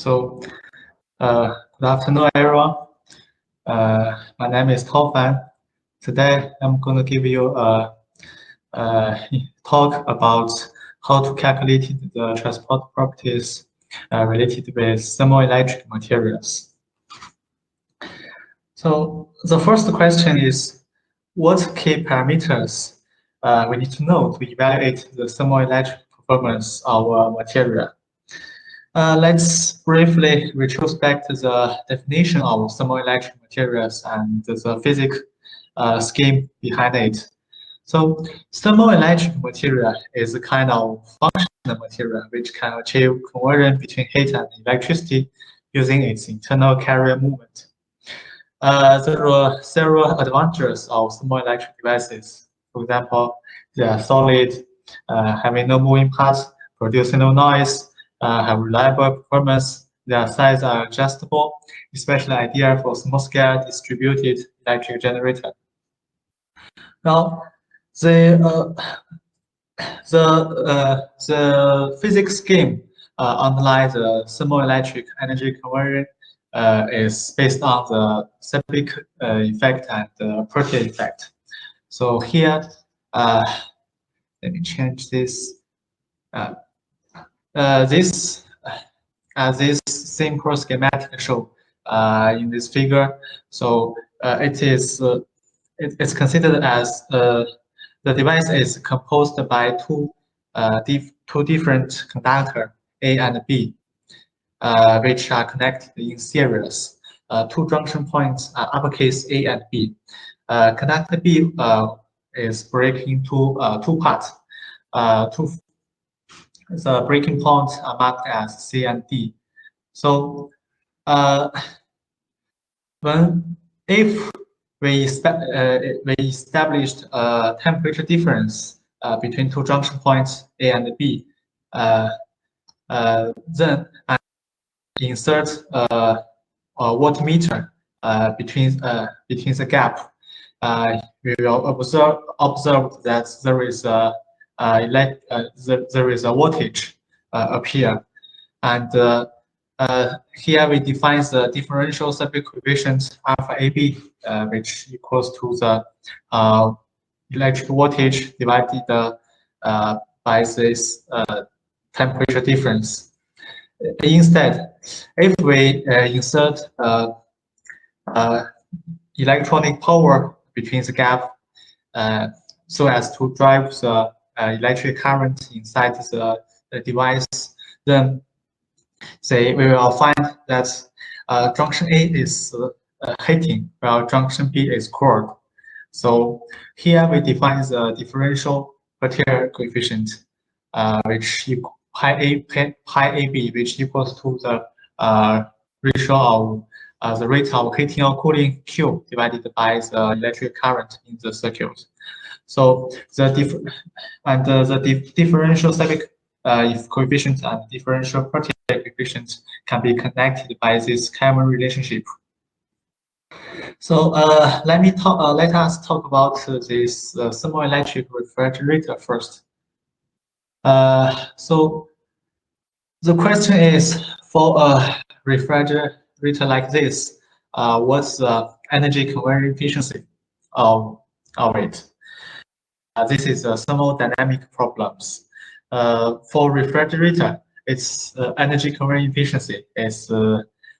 So, good afternoon, everyone. My name is Tao Fan. Today, I'm going to give you a talk about how to calculate the transport properties related with thermoelectric materials. So, the first question is, what key parameters we need to know to evaluate the thermoelectric performance of a material? Let's briefly retrospect the definition of thermoelectric materials and the physics scheme behind it. So, thermoelectric material is a kind of functional material which can achieve conversion between heat and electricity using its internal carrier movement. There are several advantages of thermoelectric devices. For example, they are solid, having no moving parts, producing no noise, have reliable performance. Their size are adjustable, especially ideal for small-scale distributed electric generator. Now, the physics scheme underlies the thermoelectric energy conversion is based on the Seebeck effect and the Protean effect. So here, let me change this. This simple schematic show in this figure. So it's considered as the device is composed by two different conductors, A and B, which are connected in series. Two junction points are uppercase A and B. Conductor B is breaking into two parts. The breaking points are marked as C and D. So if we established a temperature difference between two junction points A and B, then insert a voltmeter between the gap. We will observe that there is a voltage appear, and here we define the differential Seebeck coefficient alpha AB, which equals to the electric voltage divided by this temperature difference. Instead, if we insert electronic power between the gap so as to drive the electric current inside the device, then we will find that junction A is heating while junction B is cold. So here we define the differential Protean coefficient, which pi AB, which equals to the ratio of the rate of heating or cooling Q divided by the electric current in the circuit. So the differential Seebeck coefficient and differential Protean coefficient can be connected by this Kelvin relationship. So let us talk about this thermoelectric refrigerator first. So the question is, for a refrigerator like this, what's the energy conversion efficiency of it? This is a thermodynamic problems. For refrigerator, its energy conversion efficiency is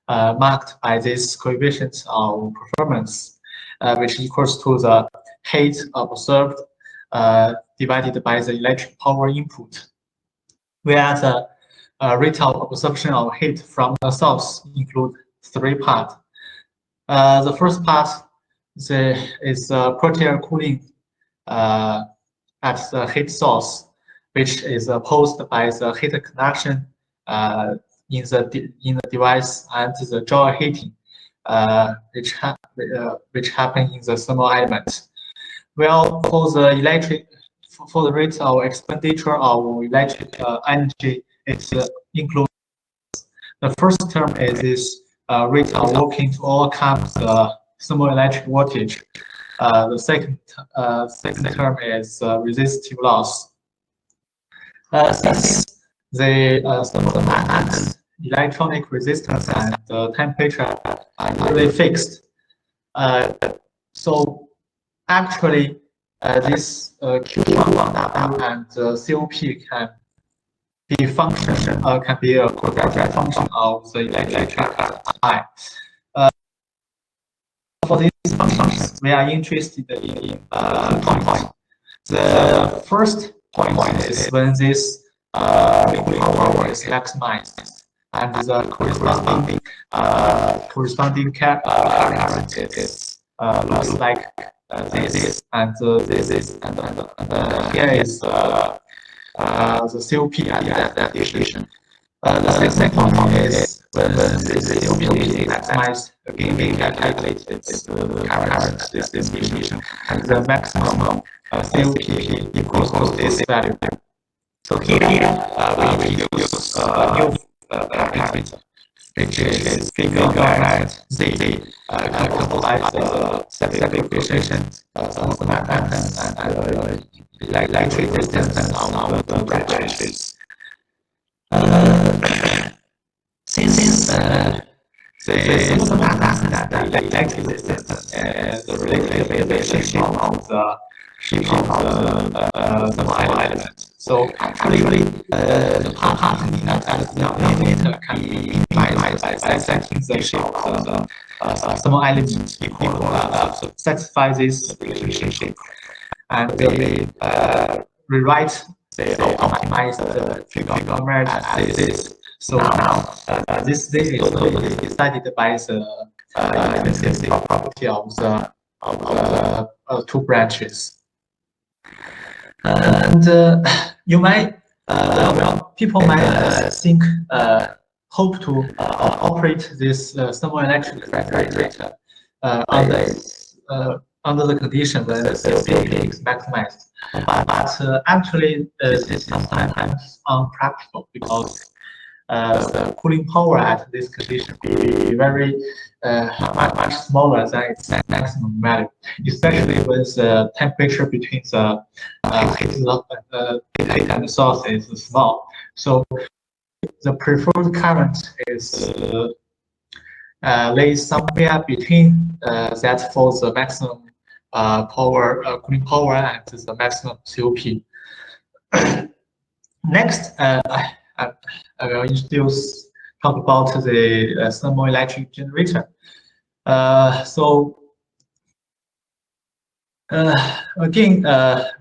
marked by this coefficient of performance, which equals to the heat absorbed divided by the electric power input, where the rate of absorption of heat from the source include three parts. The first part is Protean cooling at the heat source, which is opposed by the heat conduction in the device and the joule heating, which happen in the thermal element. Well, for the rate of expenditure of electric energy, it includes the first term is this rate of working to overcome the thermoelectric voltage. The second term is resistive loss. Since the thermodynamics electronic resistance and temperature are really fixed. So actually, this Q1 W and COP can be a quadratic function of the electric I. For these functions, we are interested in 2 points. The first point is when this power is maximized, and the corresponding current is looks like this, and this, and here is the COP at that definition. The second point is when the COP is maximized, again we calculated the current distribution, and the maximum COP equals to this value. So here we use a new parameter, which is figure at Z, calculate the static coefficient of the magnets and electric distance of the branches. Since the electric distance is the relative shape of the thermal element, so actually the part in the denominator can be minimized by setting the shape of the thermal element equal satisfy this relationship, and we rewrite the optimized figure as this. So now this is totally decided by the intrinsic property of the 2 branches. And you might, people might think, hope to operate this thermoelectric refrigerator under the condition when the COP is maximized. But actually, this is sometimes unpractical because the cooling power at this condition will be very much smaller than its maximum value, especially when the temperature between the heat and the source is small. So the preferred current is lays somewhere between that for the maximum cooling power and the maximum COP. Next, I will talk about the thermoelectric generator. Again,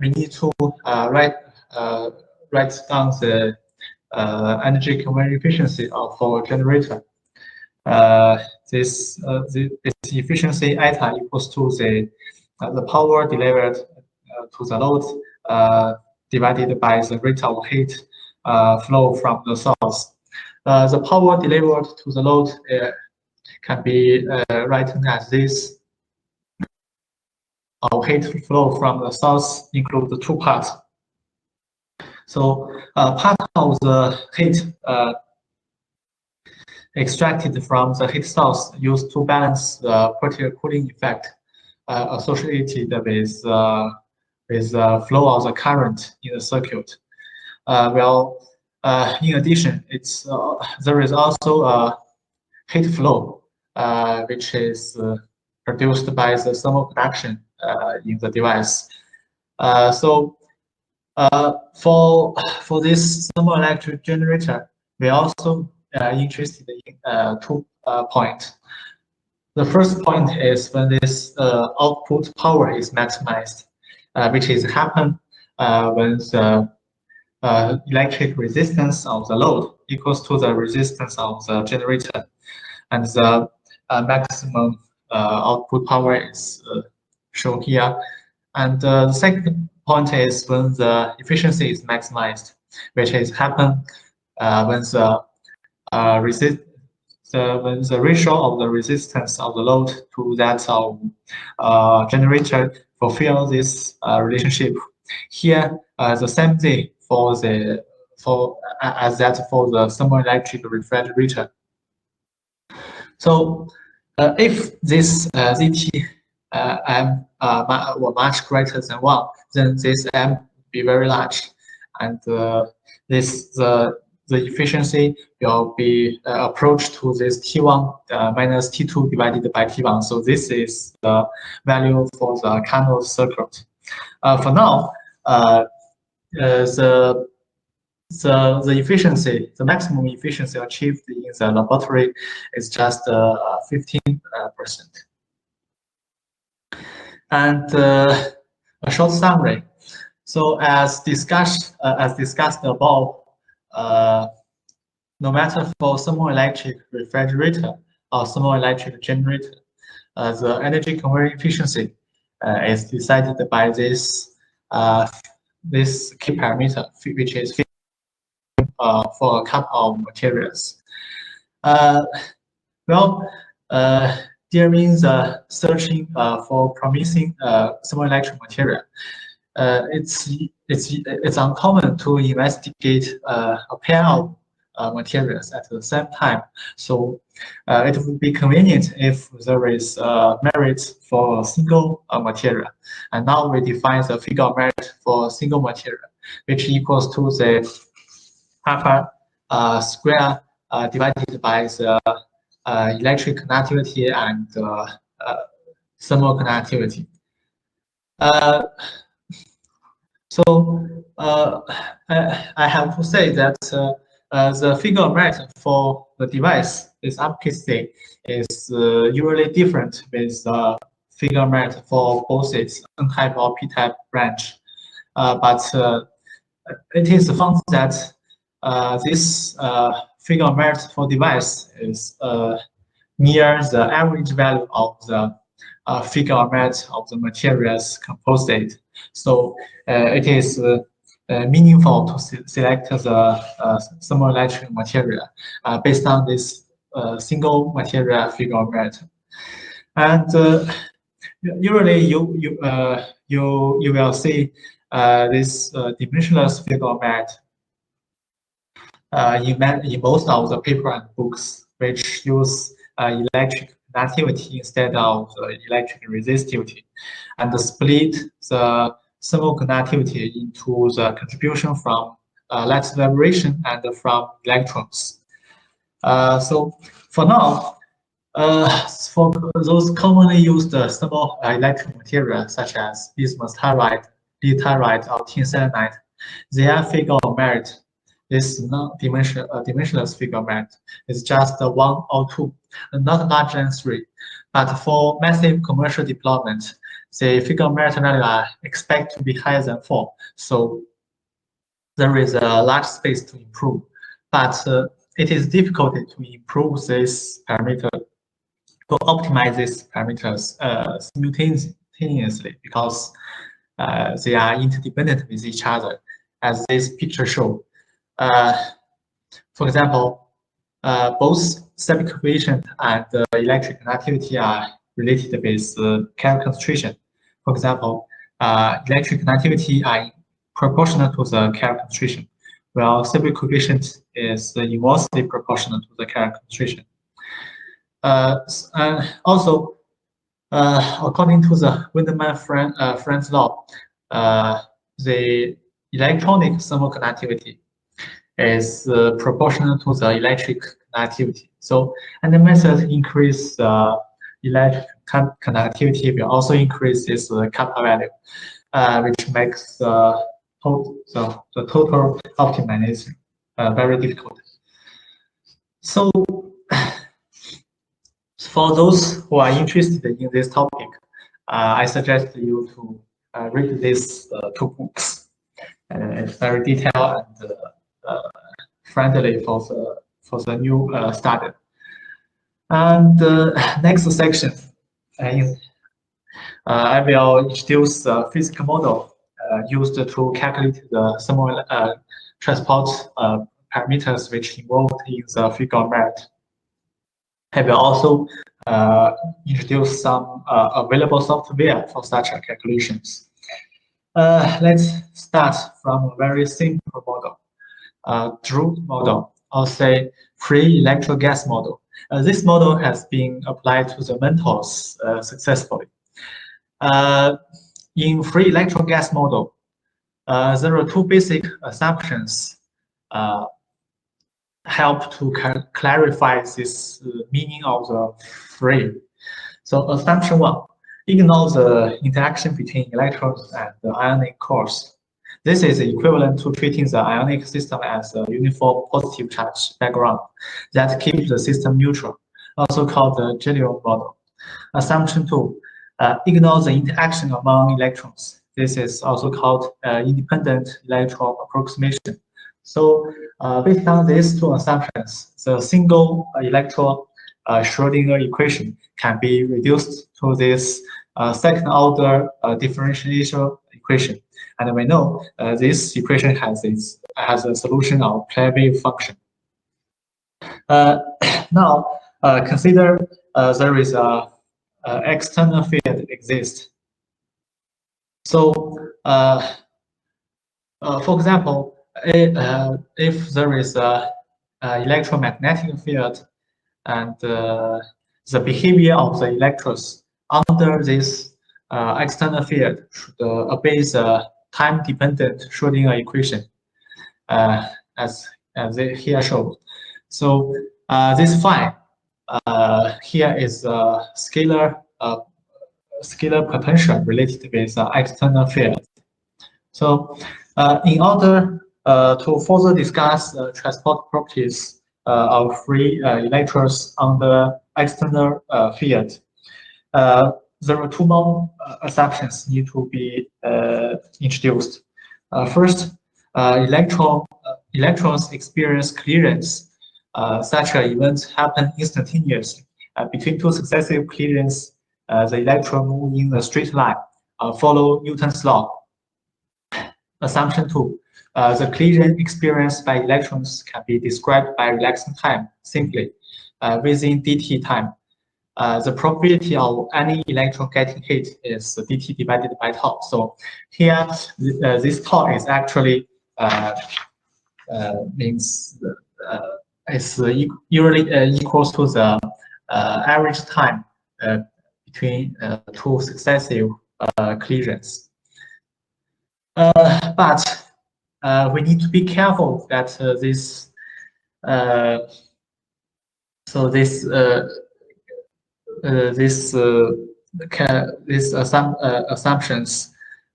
we need to write down the energy conversion efficiency of our generator. This efficiency eta equals to the power delivered to the load divided by the rate of heat flow from the source. The power delivered to the load can be written as this. Our heat flow from the source includes the 2 parts. So part of the heat extracted from the heat source used to balance the partial cooling effect associated with the flow of the current in the circuit. In addition, there is also a heat flow, which is produced by the thermal conduction in the device. So for this thermoelectric generator, we also interested in 2 points. The first point is when this output power is maximized, which is happen when the electric resistance of the load equals to the resistance of the generator, and the maximum output power is shown here. And the second point is when the efficiency is maximized, which is happen when the ratio of the resistance of the load to that of generator fulfill this relationship. Here, the same thing as that for the thermoelectric refrigerator. So, if this ZT M were much greater than 1, then this M be very large, and the the efficiency will be approached to this T1 minus T2 divided by T1. So this is the value for the Carnot circuit. For now, the efficiency, the maximum efficiency achieved in the laboratory is just 15%. And a short summary. So as discussed above, no matter for thermoelectric refrigerator or thermoelectric generator, the energy conversion efficiency is decided by this key parameter, which is for a couple of materials. During the searching for promising thermoelectric material, it's uncommon to investigate a pair of materials at the same time. So it would be convenient if there is merit for a single material. And now we define the figure of merit for a single material, which equals to the alpha square divided by the electric conductivity and thermal conductivity. I have to say that the figure of merit for the device, this upcase state, is usually different with the figure of merit for both its N-type or P-type branch. But it is found that this figure of merit for device is near the average value of the figure of merit of the materials composite. So it is meaningful to select the thermoelectric material based on this single material figure of merit. And usually you will see this dimensionless figure of merit in most of the paper and books, which use electric conductivity instead of electric resistivity, and split the thermal conductivity into the contribution from light vibration and from electrons. So for now, for those commonly used thermal electric materials such as bismuth tyrite, lead tyrite, or tin selenide, their figure of merit, this dimensionless figure of merit, is just 1 or 2, not larger than 3. But for massive commercial deployment, the figure of merit value are expected to be higher than 4. So there is a large space to improve. But it is difficult to improve this parameter, to optimize these parameters simultaneously, because they are interdependent with each other, as this picture shows. For example, both step coefficient and electric conductivity are related with carrier concentration. For example, electric conductivity are proportional to the carrier concentration, while step coefficient is inversely proportional to the carrier concentration. And also, according to the Windman-Franz law, the electronic thermal conductivity is proportional to the electric conductivity. So, and the method increase electric conductivity will also increase this kappa value, which makes the total optimization very difficult. So, for those who are interested in this topic, I suggest you to read these 2 books. It's very detailed and friendly for the new student. And next section, I will introduce the physical model used to calculate the thermal transport parameters which involved in the figure of merit. I will also introduce some available software for such calculations. Let's start from a very simple model, Drude model, or say free electro gas model. This model has been applied to the mentals successfully. In free electro gas model, there are 2 basic assumptions help to clarify this meaning of the free. So assumption one, ignore the interaction between electrons and the ionic cores. This is equivalent to treating the ionic system as a uniform positive charge background that keeps the system neutral, also called the Gillian model. Assumption two, ignore the interaction among electrons. This is also called independent electron approximation. So based on these two assumptions, the single electron Schrödinger equation can be reduced to this second-order differential equation. And we know this equation has a solution of plane wave function. Now, consider there is a external field exists. So, for example, if there is a electromagnetic field and the behavior of the electrons under this external field should obey the time-dependent Schrödinger equation, as here shown. So this phi here is a scalar potential related with external field. So in order to further discuss transport properties of free electrons on the external field, there are two more assumptions need to be introduced. First, electrons experience clearance. Such events happen instantaneously. Between two successive clearance, the electron move in a straight line, follow Newton's law. Assumption two, the clearance experienced by electrons can be described by relaxing time simply within dt time. The probability of any electron getting hit is dt divided by tau. So here, this tau is actually means is usually equals to the average time between two successive clearance. But we need to be careful that this assumptions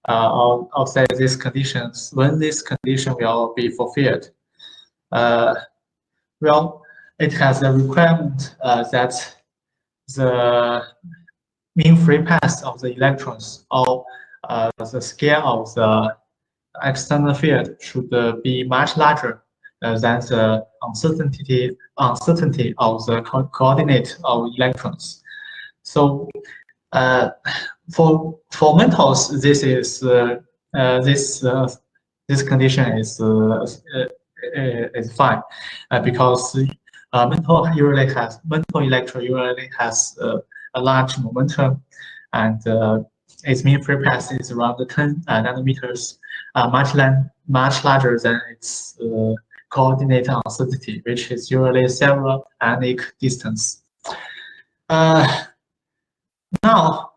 or say these conditions, when this condition will be fulfilled, well, it has a requirement that the mean free path of the electrons or the scale of the external field should be much larger than the uncertainty of the coordinate of electrons. So for metals, this is this condition is fine because metal electron usually has a large momentum, and its mean free path is around 10 nanometers, much larger than its coordinate uncertainty, which is usually several ionic distance. Now,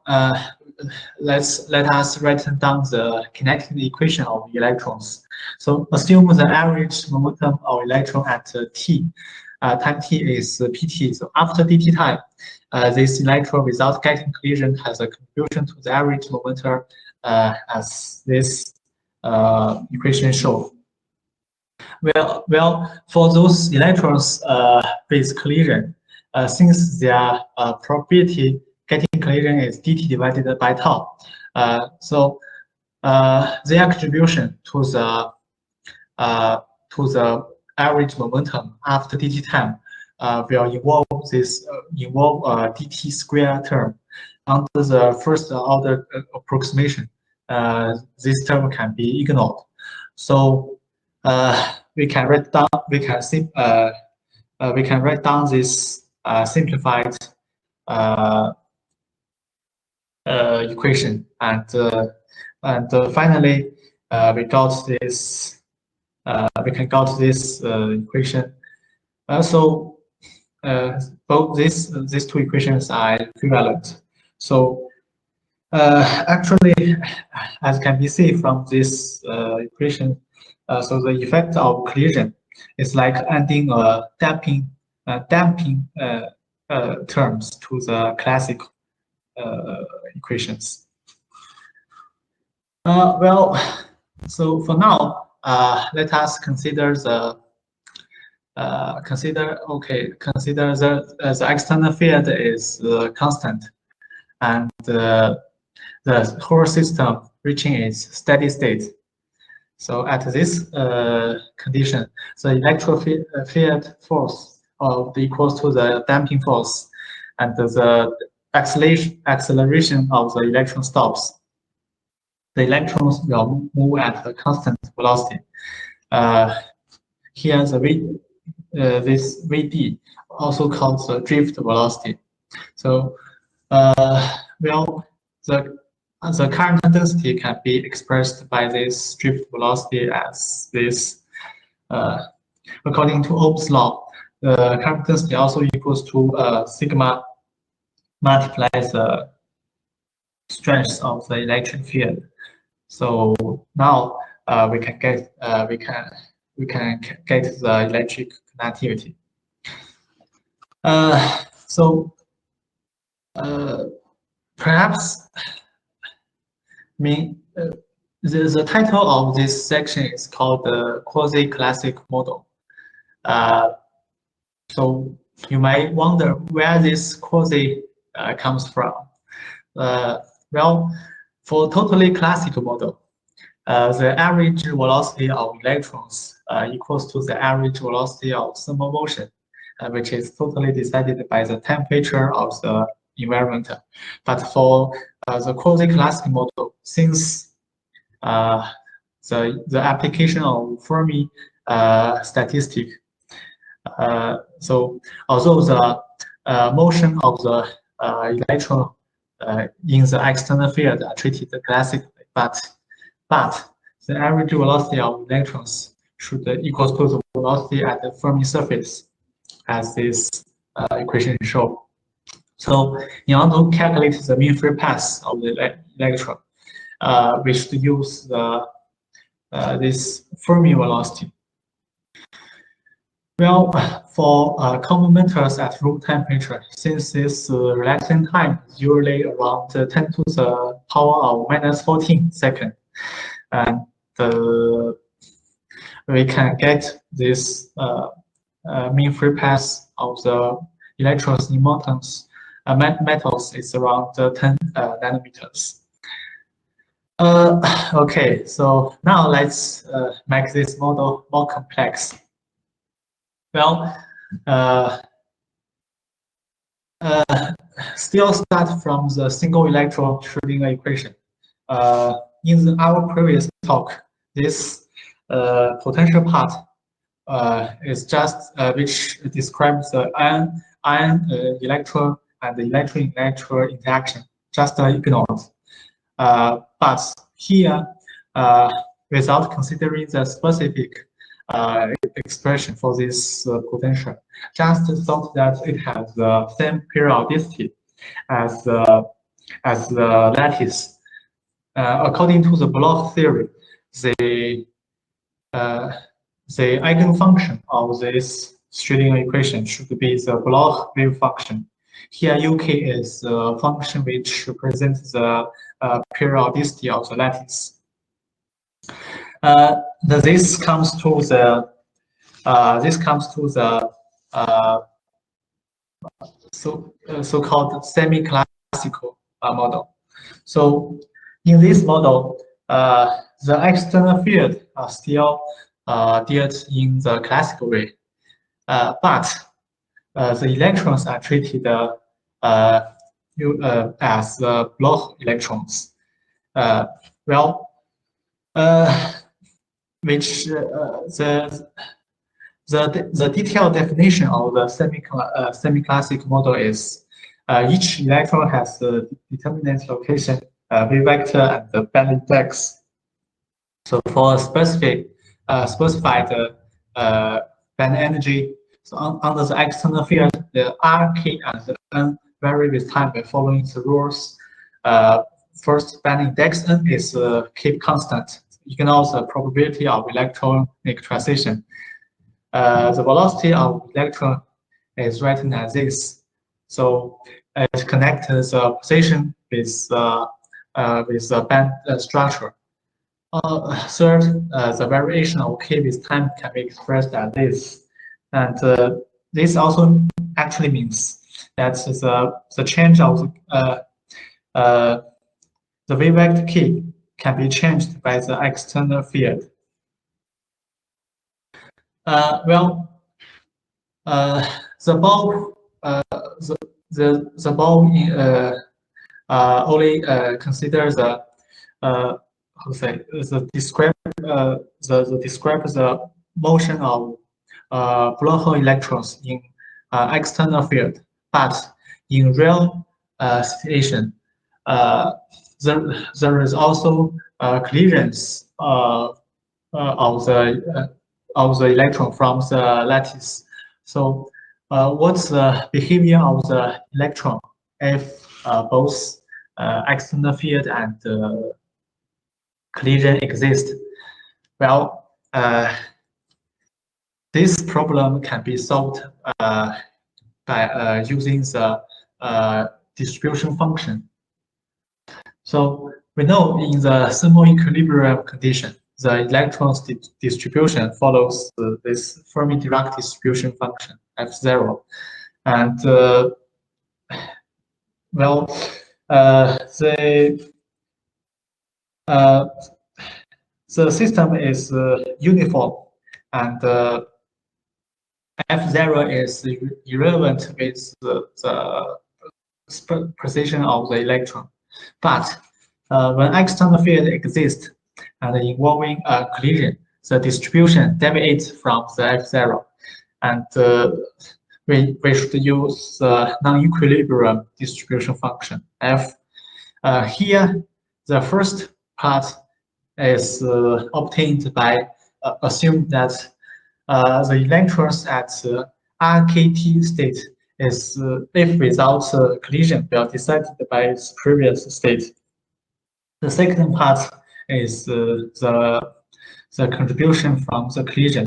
let us write down the kinetic equation of electrons. So assume the average momentum of electron at t. Time t is pt. So after dt time, this electron without getting collision has a contribution to the average momentum as this equation shows. Well, for those electrons with collision, since their probability getting collision is dt divided by tau, so their contribution to the average momentum after dt time will involve dt square term. Under the first order approximation, this term can be ignored. So we can write down this simplified equation, and finally we got this. We can got this equation. So both these two equations are equivalent. So actually, as can be seen from this equation, so the effect of collision It's like adding a damping terms to the classical equations. Well, so for now, let us consider the consider the external field is constant, and the whole system reaching its steady state. So at this condition, the electrofield force equals to the damping force, and the acceleration of the electron stops. The electrons will move at a constant velocity. Here, this Vd, also called the drift velocity. So, well, the current density can be expressed by this drift velocity as this. According to Ohm's law, the current density also equals to sigma multiplies the strength of the electric field. So now we can get the electric conductivity. Perhaps the title of this section is called the quasi-classic model. So you might wonder where this quasi comes from. Well, for totally classical model, the average velocity of electrons equals to the average velocity of thermal motion, which is totally decided by the temperature of the environment. But for the quasi-classical model, since the application of Fermi statistic, so although the motion of the electron in the external field are treated classically, but the average velocity of electrons should equal to the velocity at the Fermi surface, as this equation shows. So in order to calculate the mean free path of the electron, we should use this Fermi velocity. Well, for common metals at room temperature, since this reaction time is usually around 10 to the power of -14 seconds, and we can get this mean free path of the electrons in metals is around 10 nanometers. Okay, so now let's make this model more complex. Well, still start from the single electron Schrödinger equation. In our previous talk, this potential part is just which describes the ion electron and the electron-electron interaction, just ignored. But here, without considering the specific expression for this potential, just thought that it has the same periodicity as the lattice. According to the Bloch theory, the eigenfunction of this Schrödinger equation should be the Bloch wave function. Here, UK is the function which represents the periodicity of the lattice. This comes to the so-called semi-classical model. So in this model, the external field are still dealt in the classical way, but the electrons are treated as Bloch electrons. Well, which the detailed definition of the semi-classic model is each electron has the determinate location, wave vector, and the band index. So for a specified band energy, so under the external field, the R, K, and the N vary with time by following the rules. First, band index N is keep constant. Ignores the probability of electronic transition. the velocity of electron is written as this. So it connects the position with the band structure. Third, the variation of k with time can be expressed as this, and this also actually means that the change of the wave-vector k can be changed by the external field. The bulb only considers describe the motion of black hole electrons in external field, but in real situation, there is also collisions of the electron from the lattice. So, what's the behavior of the electron if both external field and collision exist? Well, this problem can be solved by using the distribution function. So we know in the thermal equilibrium condition, the electrons distribution follows this Fermi-Dirac distribution function F0, and the system is uniform, and F0 is irrelevant with the position of the electron. But when external field exists and involving a collision, the distribution deviates from the F0, and we should use the non-equilibrium distribution function F. Here, the first part is obtained by assuming that the electrons at RKT state is, if without collision, will decided by its previous state. The second part is the contribution from the collision.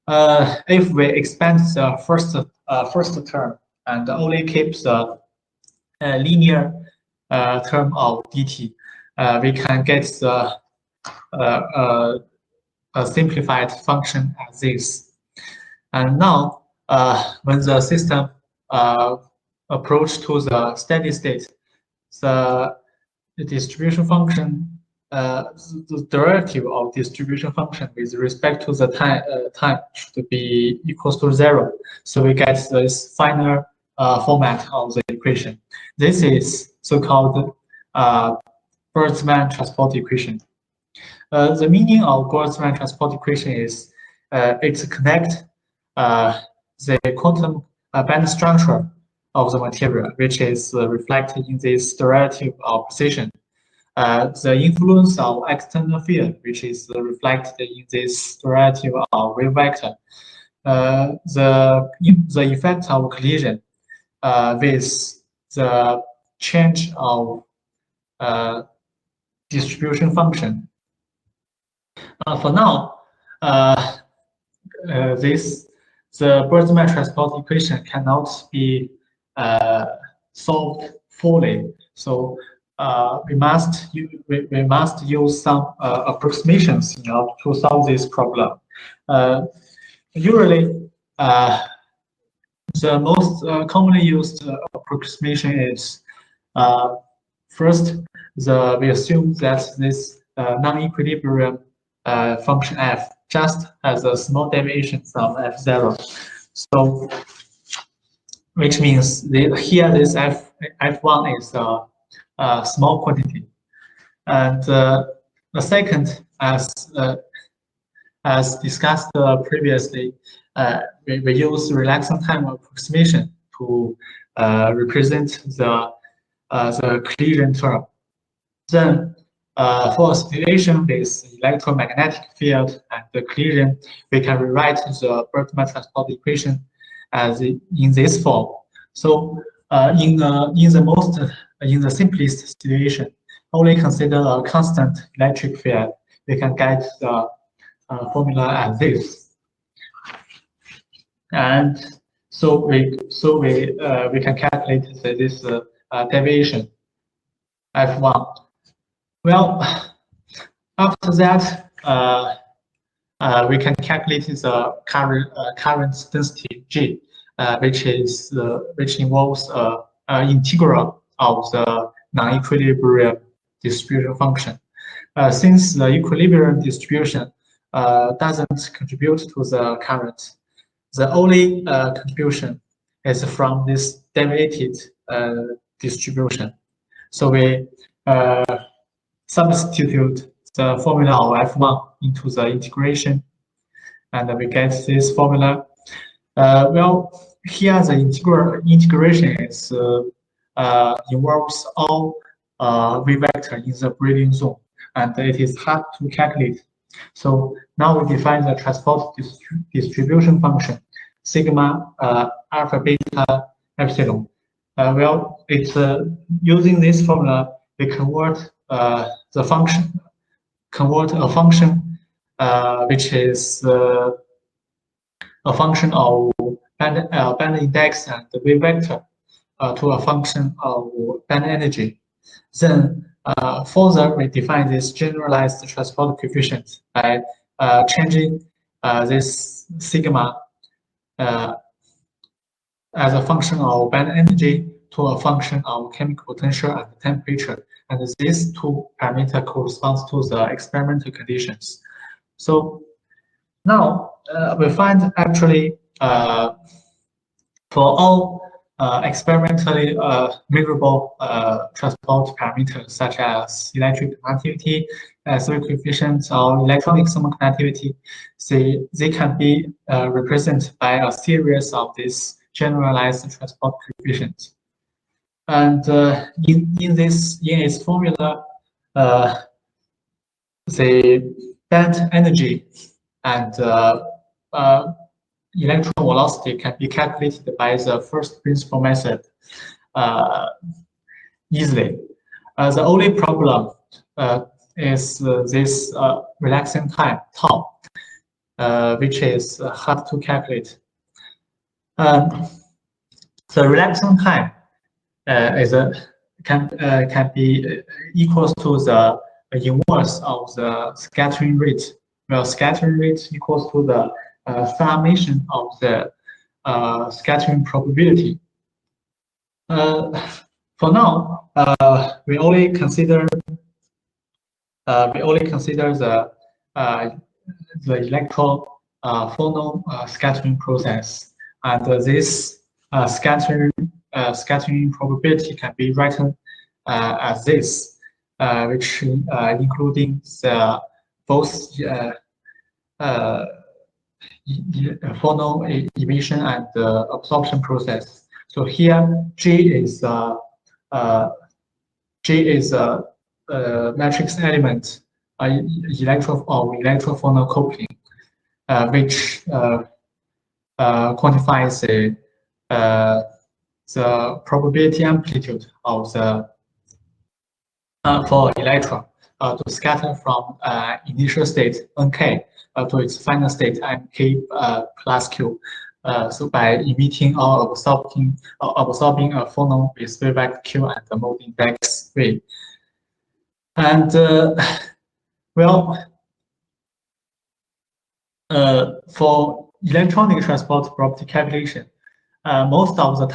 If we expand the first term and only keep the linear term of dt, we can get the a simplified function as this. And now, when the system approach to the steady state, the distribution function, the derivative of distribution function with respect to the time should be equals to 0. So we get this final format of the equation. This is so-called Boltzmann transport equation. The meaning of Boltzmann transport equation is it connects the quantum band structure of the material, which is reflected in this derivative of position. The influence of external field, which is reflected in this derivative of wave vector. The effect of collision with the change of distribution function. For now, the Boltzmann transport equation cannot be solved fully. So we must use some approximations in order to solve this problem. Usually, the most commonly used approximation is first, we assume that this non-equilibrium function f just has a small deviation from f0. So, which means here this f1 is a small quantity, and the second, as discussed previously, we use relaxant time approximation to represent the collision term. Then, for a situation with electromagnetic field and the collision, we can rewrite the Boltzmann transport equation as in this form. So, in the simplest situation, only consider a constant electric field. We can get the formula as this. and we can calculate this deviation F1. Well, after that, we can calculate the current density G, which involves integral of the non-equilibrium distribution function. Since the equilibrium distribution doesn't contribute to the current, the only contribution is from this deviated distribution. So we substitute the formula of F1 into the integration, and we get this formula. Well, here the integration is involves all V vector in the Breeding zone, and it is hard to calculate. So now we define the transport distribution function, sigma alpha beta epsilon. Well, it's using this formula, we convert a function which is a function of band index and the wave vector to a function of band energy. Then further we define this generalized transport coefficient by changing this sigma as a function of band energy to a function of chemical potential and temperature. And these two parameters corresponds to the experimental conditions. So now we find actually for all experimentally measurable transport parameters such as electric conductivity, thermal coefficient, or electronic thermal conductivity, they can be represented by a series of these generalized transport coefficients. And in its formula, the band energy and electron velocity can be calculated by the first principle method easily. The only problem is this relaxing time, tau, which is hard to calculate. The relaxing time can be equals to the inverse of the scattering rate. Well, scattering rate equals to the summation of the scattering probability. For now, we only consider the electrophonon scattering process, and this scattering probability can be written as this, which including the both phonon emission and absorption process. So here G is matrix element electrophonon coupling, which quantifies the probability amplitude of the for electron to scatter from initial state Nk to its final state Nk plus Q. So by emitting or absorbing a phonon with wavevector Q and the mode index V. And well, for electronic transport property calculation, most of the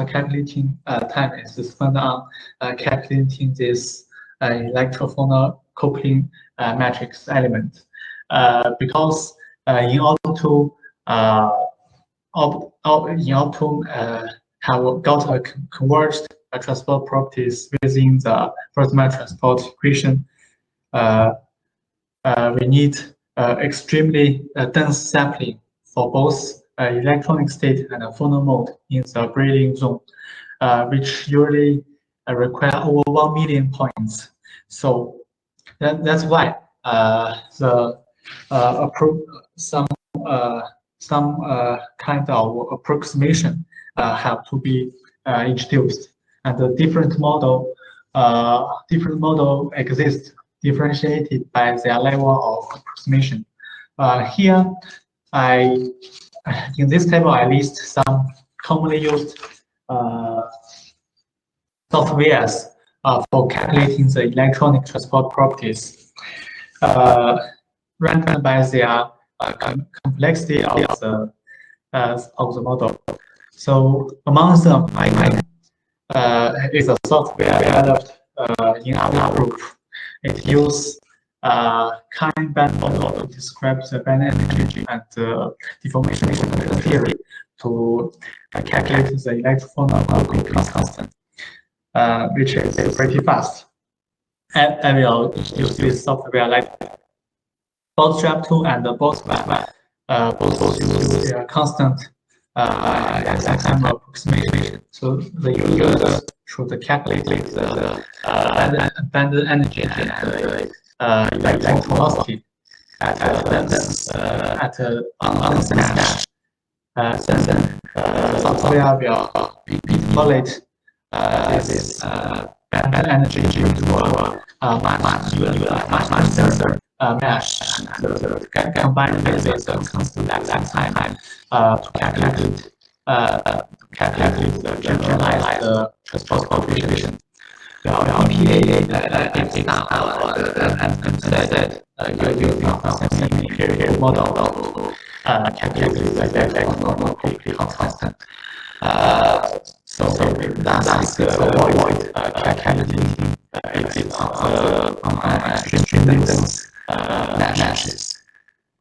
calculating time is spent on calculating this electrophonon coupling matrix element, because in order to have got a converged transport properties within the Boltzmann transport equation, we need extremely dense sampling for both electronic state and phonon mode in the Breeding zone, which usually require over 1 million points. So that's why some kind of approximation have to be introduced, and the different model exist differentiated by their level of approximation. Here, in this table I list some commonly used softwares for calculating the electronic transport properties, ranked by their complexity of the model. So among them, is a software developed in our group. It uses current band model to describe the band energy and deformation theory to calculate the electrophono constant, which is pretty fast. I will use this software like bootstrap2 and bootstrap. Both use their constant exact time approximation. So the user should calculate the band energy and electron velocity at constant dash. Then software will manipulate this band energy to a much denser mesh combined with the constant exact time to calculate the generalized transport coefficient. EPA is now and said you period model to calculate the constant. So that's the avoid calculating it on extreme distance meshes.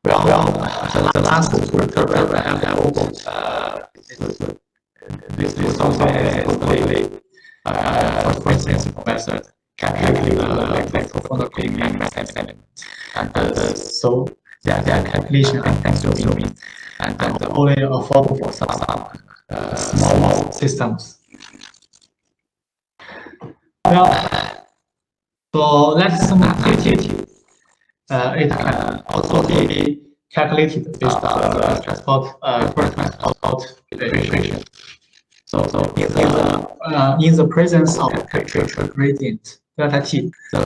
Well, the last available this software is the first principle method calculating the electrophono element. And so their calculation and consuming and only affordable for some small systems. Well, for lattice activity, it can also be calculated based on the transport equation. So in the presence of temperature gradient delta T, the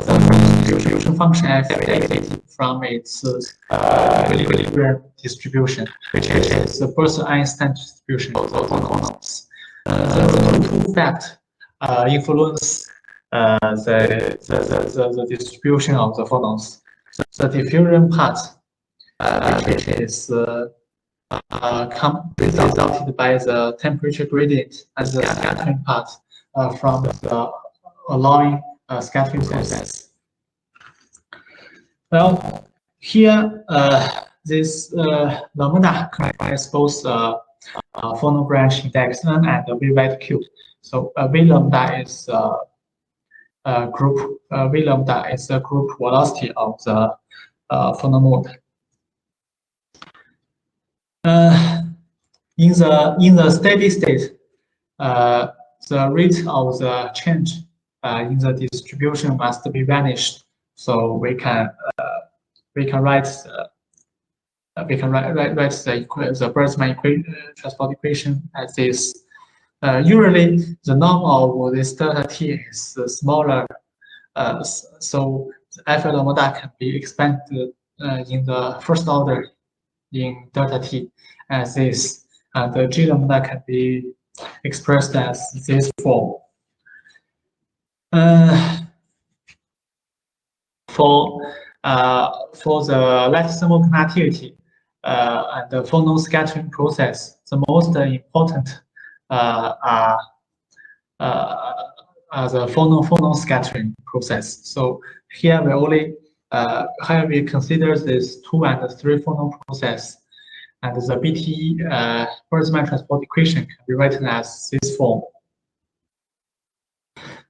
distribution function activated from its equilibrium distribution, which is the Bose-Einstein distribution of the phonons. The two factors influence the distribution of the phonons. The diffusion part, which is resulted by the temperature gradient, and the scattering part from the allowing scattering process. Well, here this lambda comprises both phonon branch index n and V wide Q. So V lambda is group V lambda is the group velocity of the phonon mode. In the steady state, the rate of the change in the distribution must be vanished. So we can write the Boltzmann transport equation as this. Usually, the norm of this delta T is smaller, so the alpha lambda can be expanded in the first order in delta T as this, and the G lambda can be expressed as this form. For the lattice thermal conductivity and the phonon scattering process, the most important are the phonon scattering process. So here we only we consider this 2 and 3 phonon process, and the BT Boltzmann transport equation can be written as this form.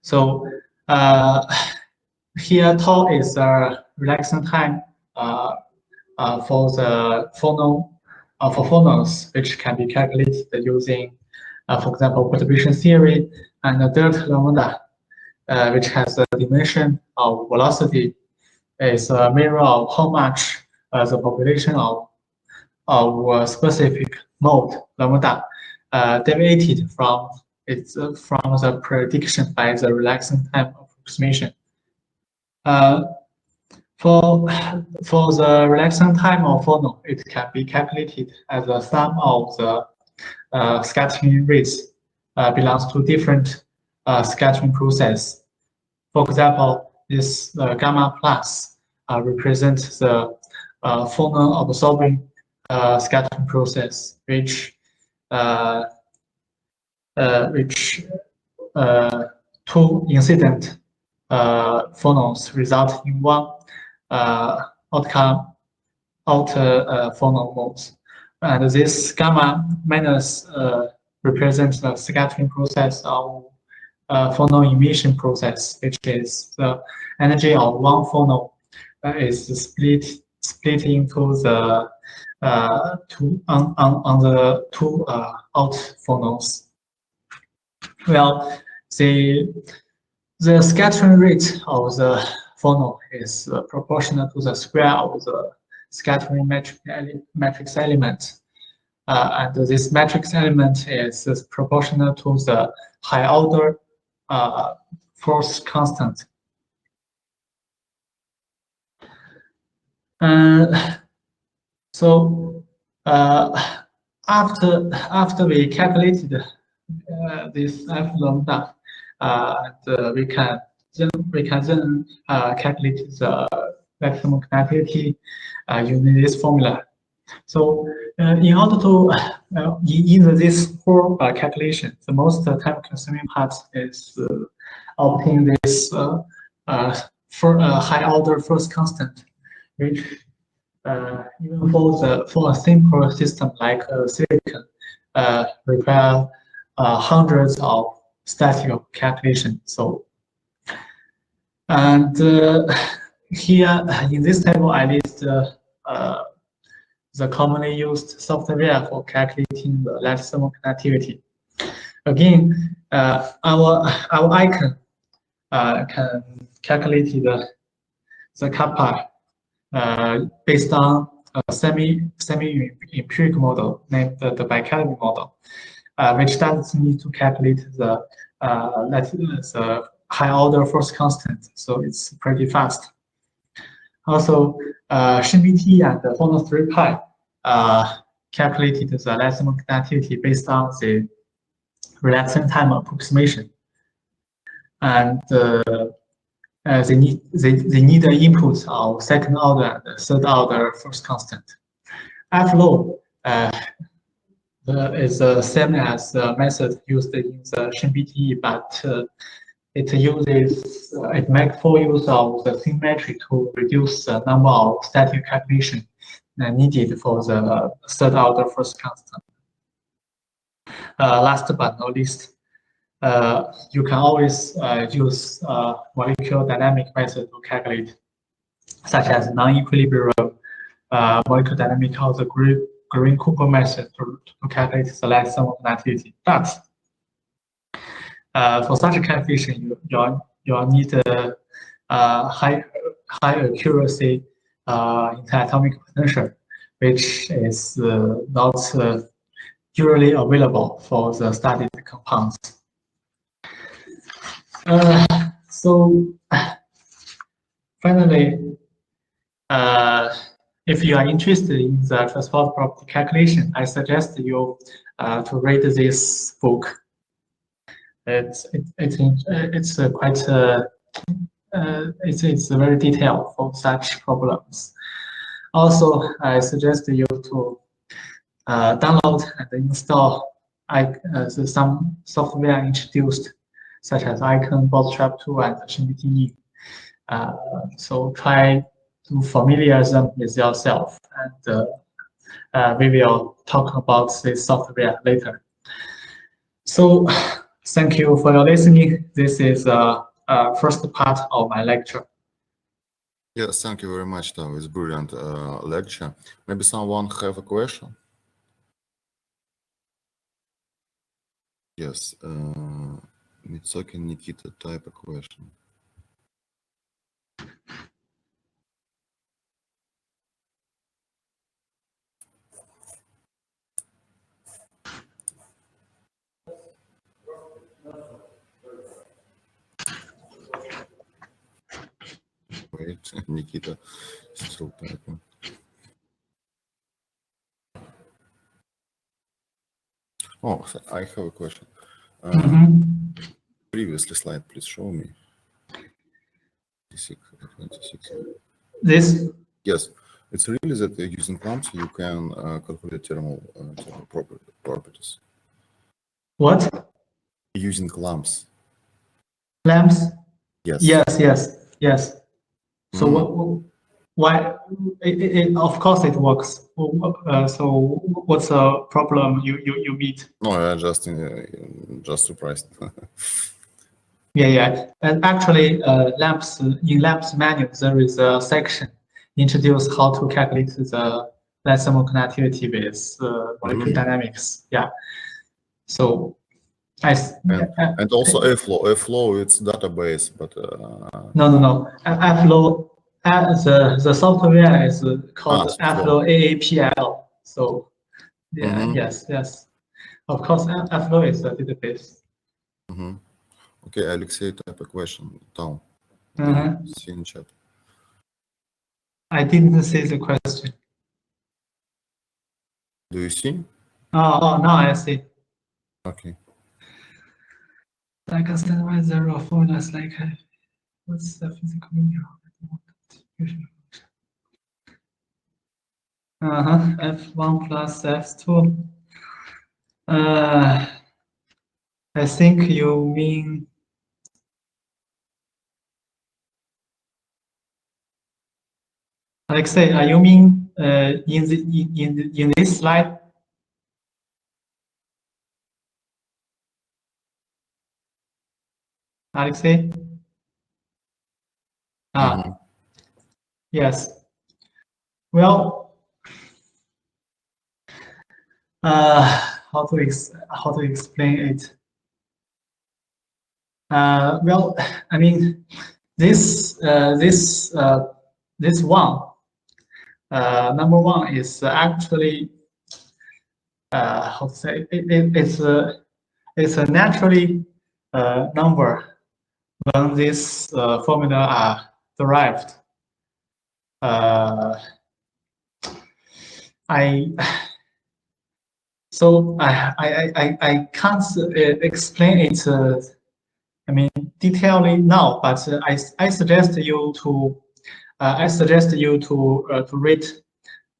So here tau is the relaxation time for the phonons, which can be calculated using, for example, perturbation theory, and the delta lambda, which has a dimension of velocity, is a mirror of how much the population of a specific mode lambda deviated from the prediction by the relaxation time approximation. For the relaxation time of phonon, it can be calculated as a sum of the scattering rates belongs to different scattering process. For example, this gamma plus represents the phonon absorbing scattering process, which two incident phonons result in one outcome outer phonon modes. And this gamma minus represents the scattering process of phonon emission process, which is the energy of one phonon is split into the on the two out phonons. Well, the scattering rate of the phonon is proportional to the square of the scattering matrix element. And this matrix element is proportional to the high order force constant. So after we calculated this F lambda, we can then calculate the maximum conductivity using this formula. So in order to in this whole calculation, the most time-consuming part is obtain this for high order force constant, which even for a simple system like silicon require hundreds of statistical calculations. So, and here in this table, I list the commonly used software for calculating the light thermal conductivity. Again, our icon can calculate the kappa based on a semi-empirical model named the bicalary model, which doesn't need to calculate the high order force constant, so it's pretty fast. Also, ShinBT and the phonon 3-pi calculated the light thermal conductivity based on the relaxation time approximation, and they need the inputs of second order and third order force constant. F low is the same as the method used in the ShinBT, but it makes full use of the symmetry to reduce the number of static calculation needed for the third order force constant. Last but not least, you can always use molecular dynamic method to calculate, such as non-equilibrium molecular dynamic or the Green-Cooper method to calculate the light thermal conductivity. But for such a calculation, you'll need high accuracy interatomic potential, which is not usually available for the studied compounds. So finally, if you are interested in the transport property calculation, I suggest you to read this book. It's quite it's very detailed for such problems. Also, I suggest you to download and install some software introduced, such as Icon, Bootstrap 2, and ShinBT. So try to familiarize them with yourself, and we will talk about this software later. So thank you for your listening. This is the first part of my lecture. Yes, thank you very much, Tao. It's brilliant lecture. Maybe someone have a question? Yes, Mitsokin Nikita, type a question. Wait, Nikita is still typing. Oh, I have a question. Previously slide, please show me. 26. This? Yes, it's really that using lamps you can calculate thermal properties. What? Using lamps. Lamps? Yes. Yes. So why? Of course it works. So what's the problem you meet? No, I just surprised. Yeah. And actually, lamps in lamps manual there is a section introduce how to calculate the thermal conductivity with molecular dynamics. Yeah. So and also Airflow it's database, but no. Airflow, the software is called Airflow AAPL. So yeah, yes. Of course, Airflow is a database. Okay, Alexei, type a question. Tao, see in chat. I didn't see the question. Do you see? Oh, now I see. Okay. Like a standardized zero formulas, like what's the physical meaning of F1 plus F2. I think you mean Alexei, you mean in this slide? Alexei? Yes. Well, how to explain it? Well, I mean, this one, number one is actually how to say it's a naturally number when this formula are derived. I can't explain it. I mean, detailedly now, but I suggest you to read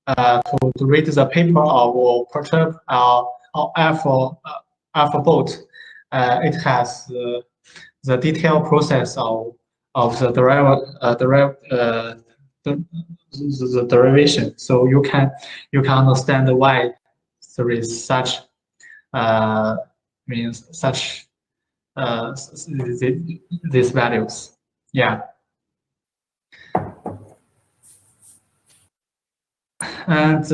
to read the paper or perturb or alpha. It has the detailed process of the the derivation, so you can understand why there is such means such these values. Yeah. And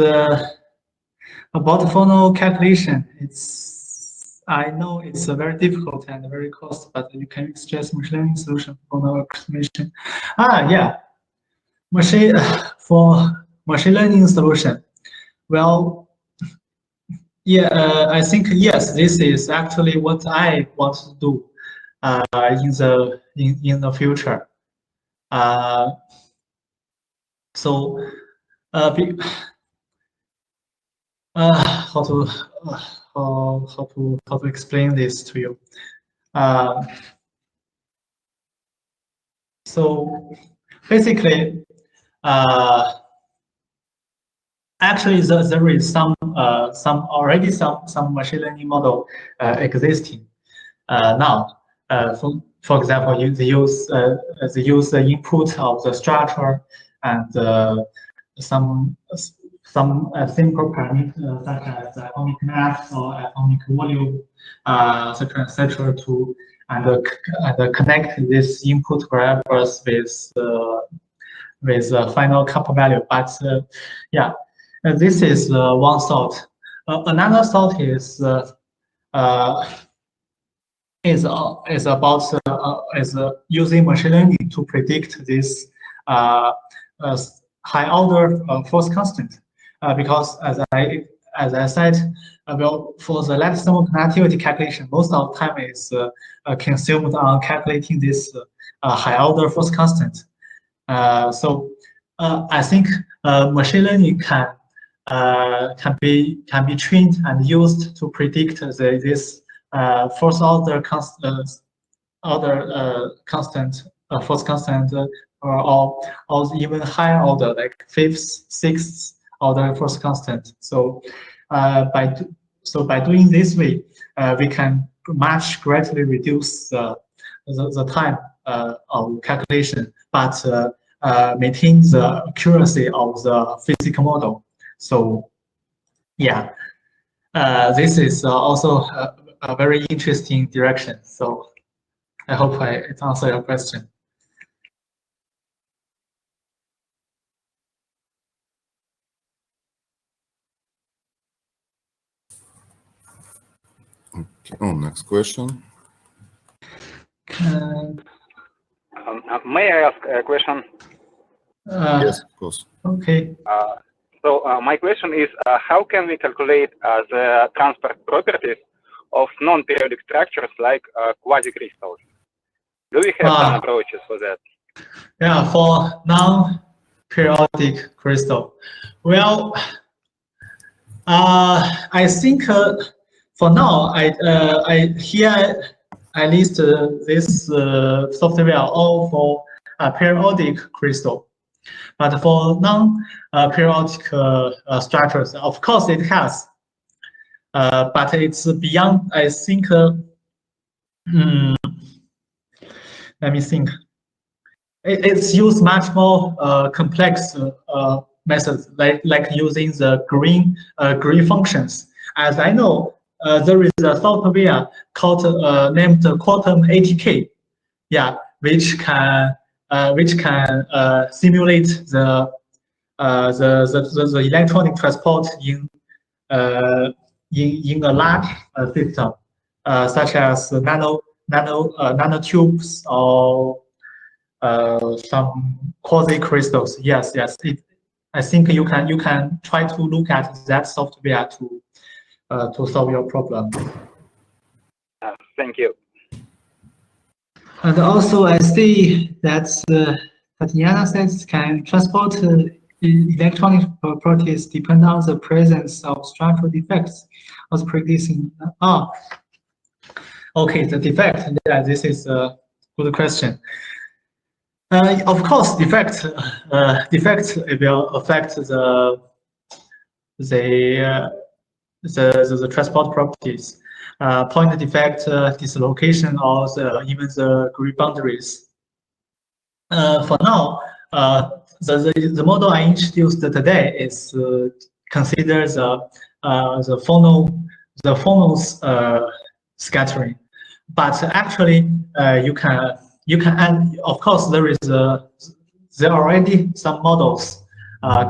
about the phono calculation, I know it's very difficult and very costly, but you can suggest machine learning solution for phono approximation. Yeah, for machine learning solution. Well, yeah, I think yes, this is actually what I want to do in the future. So how to explain this to you? So basically, actually, there is some machine learning model existing now. For example, they use the input of the structure and some simple parameters such as atomic mass or atomic volume, etc. to and connect these input variables with final couple value. But yeah, this is one thought. Another thought is about using machine learning to predict this high order force constant, because as I said, well, for the light thermal conductivity calculation, most of the time is consumed on calculating this high order force constant. I think machine learning can be trained and used to predict this first order constant, first constant, or even higher order, like fifth, sixth order first constant. So by doing this way, we can much greatly reduce the time of calculation, but maintain the accuracy of the physical model. So yeah, this is also a very interesting direction. So I hope it answered your question. Okay. Oh, next question. May I ask a question? Yes, of course. Okay. So my question is, how can we calculate the transport properties of non-periodic structures like quasi-crystals? Do we have some approaches for that? Yeah, for non-periodic crystal. Well, I think for now, I list this software all for periodic crystal. But for non-periodic structures, of course it has, but it's beyond. I think. Let me think. It's used much more complex methods, like using the green functions. As I know, there is a software called named Quantum ATK, yeah, which can simulate the electronic transport in a large system, such as nanotubes or some quasi crystals. Yes. I think you can try to look at that software to solve your problem. Thank you. And also, I see that Tatiana says can transport electronic properties depend on the presence of structural defects. I was predicting. Okay, the defect. Yeah, this is a good question. Of course, defects will affect the transport properties. Point defect, dislocation, or even the grid boundaries. For now, the model I introduced today is considers the phonos scattering, but actually you can add. Of course, there are already some models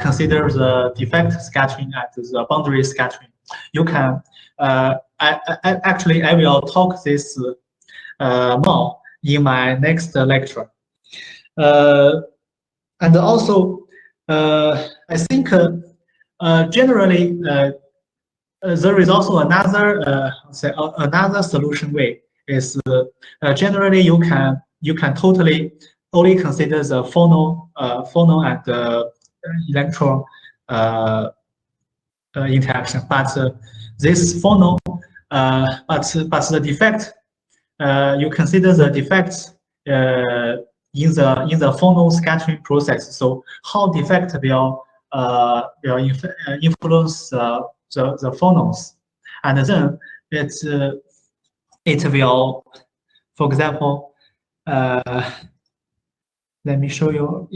consider the defect scattering and the boundary scattering. You can I will talk this more in my next lecture. And also, I think generally there is also another solution way is generally you can totally only consider the phono and electron interaction, but this phono but the defect you consider the defects in the phono scattering process. So how defect will influence the phonos, and then it will, for example, let me show you.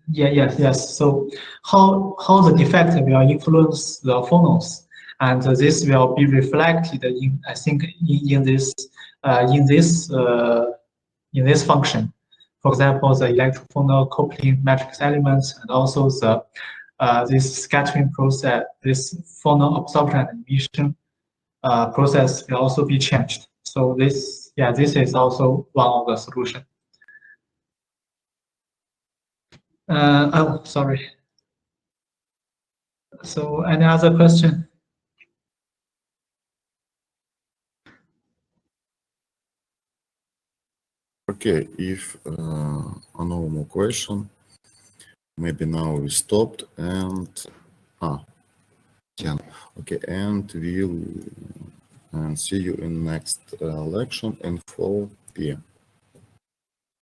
Yes. So how the defect will influence the phonos, and this will be reflected in, I think, in this function. For example, the electrophono coupling matrix elements, and also the this scattering process, this phono absorption and emission process will also be changed. So this is also one of the solutions. Oh, sorry. So any other question? Okay, if no more question, maybe now we stopped and okay, and we'll see you in next lecture in 4 p.m.